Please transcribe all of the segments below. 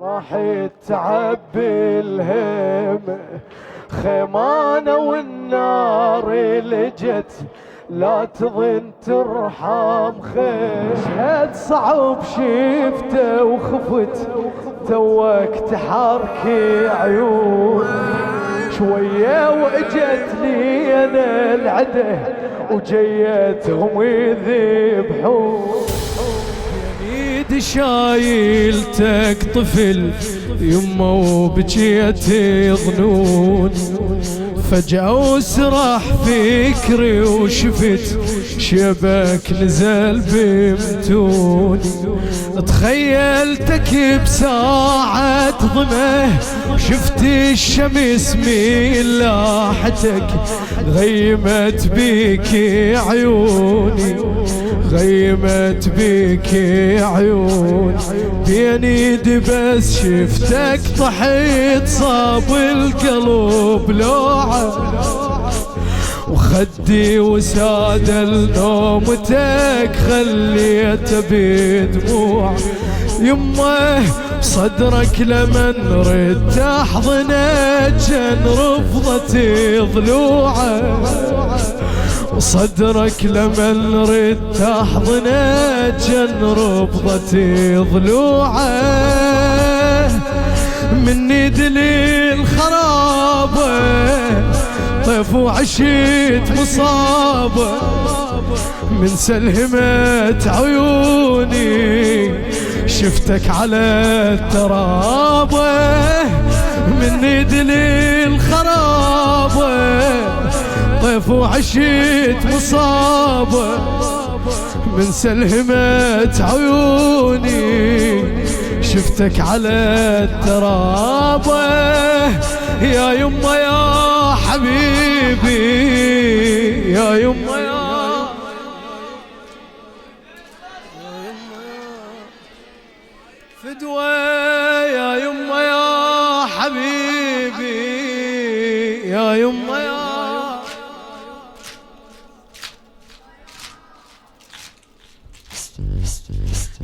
راحت تعبي الهم خيمانة والنار لجت لا تظن ترحم مشهد صعب شفته وخفت توك تحركي عيون شوية واجت لي انا العده وجيتهم يذبحون يد شايلتك طفل يمه وبجيت ظنون فجأة وسرح فكري وشفت شبك نزل بمتوني تخيلتك بساعة ظمه شفت الشمس من لاحتك غيمت بيك عيوني غيمت بيك عيون بين يدي بس شفتك طحيت صاب القلب لوعة وخدي وساد النومتك خليته بدموع يمه صدرك لمن ردت احضنك جن رفضت ضلوعه وصدرك لمن ردت احضنك جن رفضت ضلوعه مني دليل خرابه طيف وعشيت مصابه من سلهمت عيوني شفتك على الترابه مني دليل خرابه طيف وعشيت مصابه من سلهمت عيوني شفتك على الترابه يا يمه يا حبيبي يا يمه يا فدوى يا يمه يا حبيبي يا يمه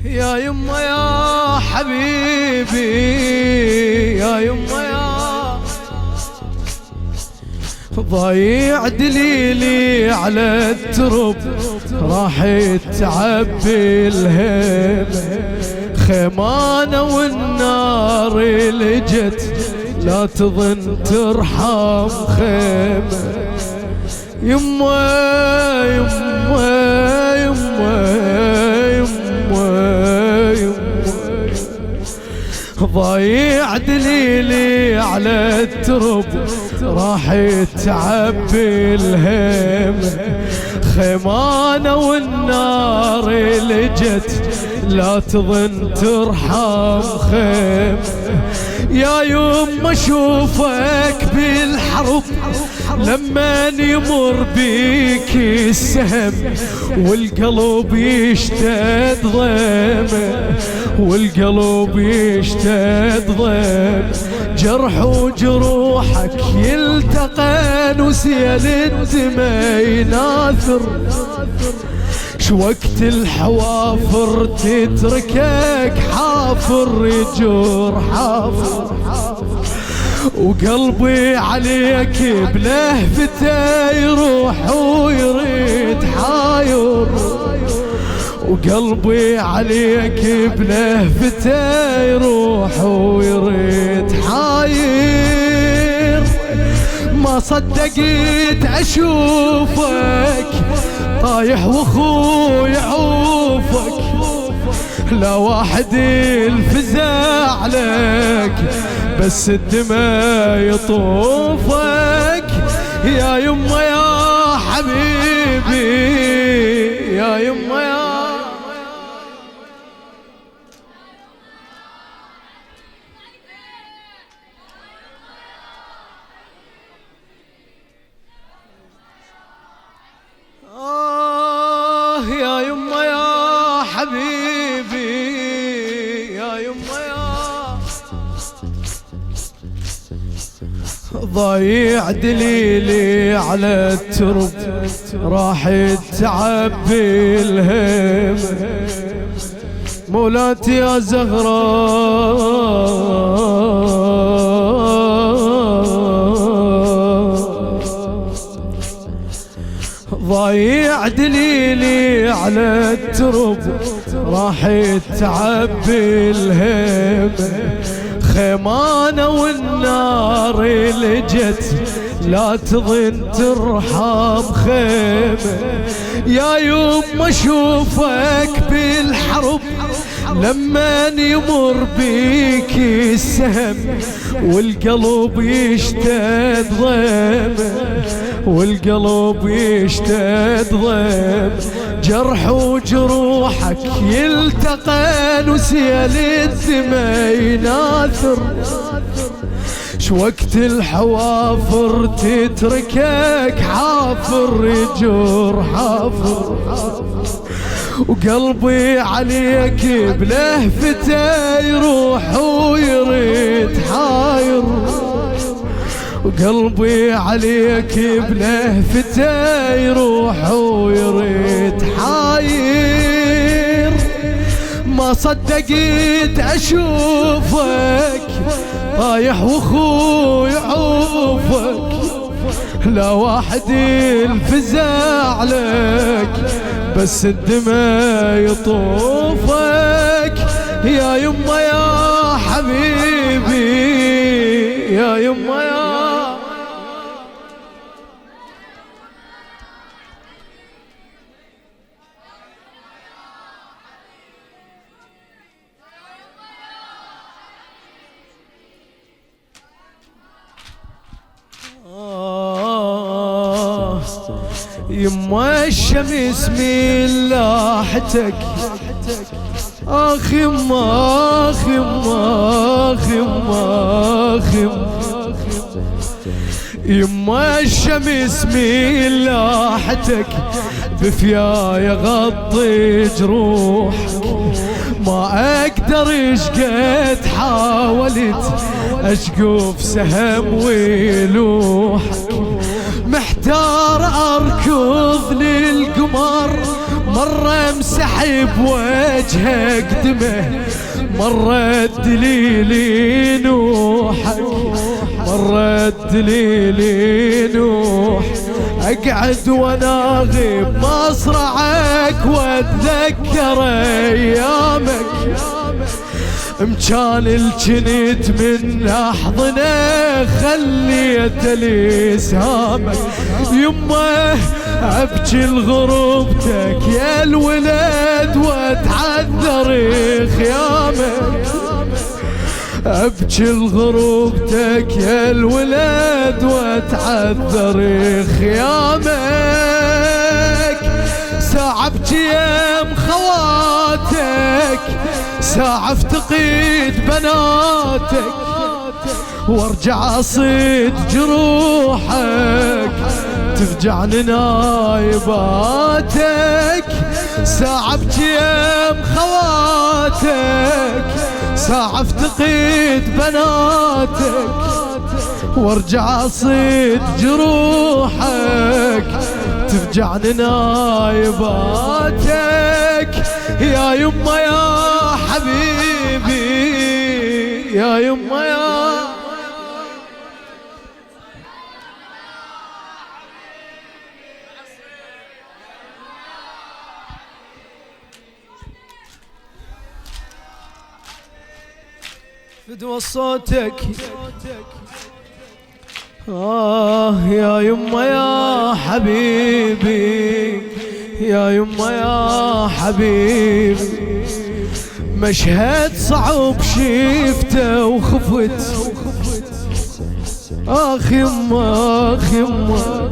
يا يمه يا حبيبي يا يمه يا ضايع دليلي على الترب راحت تعبي الهم خيمانة والنار لجت لا تظن ترحم خيمة يمه يمه ضايع دليلي على الترب راحت تعبي الهم خيمانة والنار لجت لا تظن ترحم خيم يا يوم اشوفك بالحرب لما يمر بيك السهم والقلب يشتد ضيمه والقلب يشتد ضيم جرح وجروحك يلتقن وسيل الدماء يناثر شوقت الحوافر تتركك حافر يجور حافر وقلبي عليك بلهفته يروح ويريد حاير وقلبي عليك بلهفته يروح ويريد حاير ما صدقت اشوفك طايح واخوي عوفك لا واحد الفزع لك بس الدماء يطوفك يا يمه يا حبيبي يا يمه يا يا يمه يا حبيبي يا يمه يا ضايع دليلي على الترب راحت تعبي الهم مولاتي يا زهراء ضايع دليلي على الترب راح تعبي الهم خيمانة والنار لجت لا تظن ترحم خيمة يا يوم اشوفك بالحرب لما يمر بيك السهم والقلب يشتد ضيم والقلب يشتد ضيم جرح وجروحك يلتقى وسيل الدمى يناثر شوقت الحوافر تتركك حافر يجور حافر وقلبي عليك بلهفته يروح ويريد حاير وقلبي عليك بلهفته يروح ويريد حاير ما صدقت اشوفك طايح واخوي عوفك لا واحد الفزع لك بس الدمى يطوفك يا يما يا حبيبي يا يما يا يما الشمس من لاحتك آخ يما آخ يما آخ يما آخ يما الشمس من لاحتك بفياي غطي جروح ما اقدر اشقد حاولت اشقف سهم ويلوح محتار اركض للقمر مرة مسحب وجهك دمه مرة الدليل نوحك مرة الدليل نوح اقعد واناغب مصرعك واتذكر ايامك مكان الجنت من احضنه خليت لي سهامك يمه ابكي لغربتك يا الولد واتعذر خيامك ابكي لغربتك يا الولد واتعذر خيامك ساعة ابكي يم خواتك ساعة افتقد بناتك وارجع اصيد جروحك تفجعني نايباتك ساعة ابكي يم خواتك ساعة افتقد بناتك وارجع اصيد جروحك تفجعني نايباتك يا يما يا حبيبي يا يما يا فدوى صوتك يا يما يا حبيبي يا يما يا حبيبي مشهد صعب شفته وخفت آخ يما آخ يما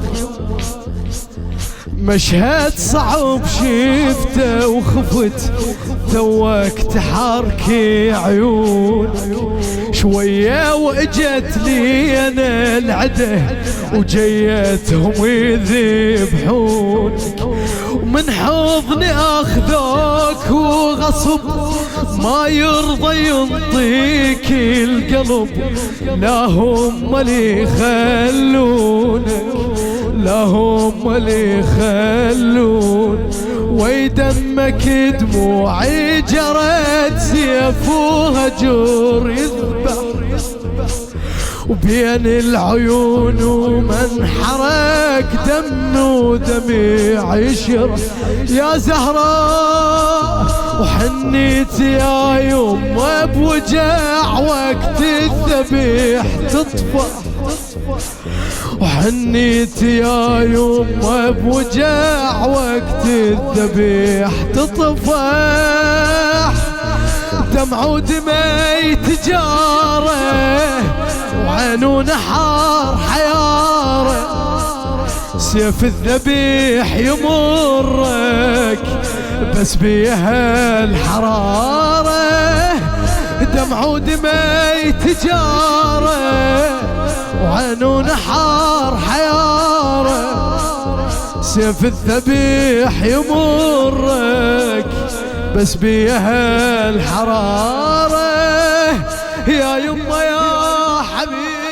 مشهد صعب شفته وخفت توك تحركي عيون شوية واجت لي انا العده وجيتهم يذبحون ومن حضني اخذوك وغصب ما يرضى ينطيك القلب لا هم اللي يخلونك لا هم اللي يخلون ويدمك دموعي جرت سيف وهجور يذبح وبين العيون ومن حرك دم ودميع يشرح يا زهراء وحنيت يا يمه بوجع وقت الذبيح تطفى وحنيت يا يمه بوجع وقت الذبيح تطفح دمع ودمي تجاره وعينون حار حياره سيف الذبيح يمرك بس بيها الحراره دمع ودمي تجاره وعينون حار حياره سيف الذبيح يمرك بس بيها الحراره يا يمه يا حبيبي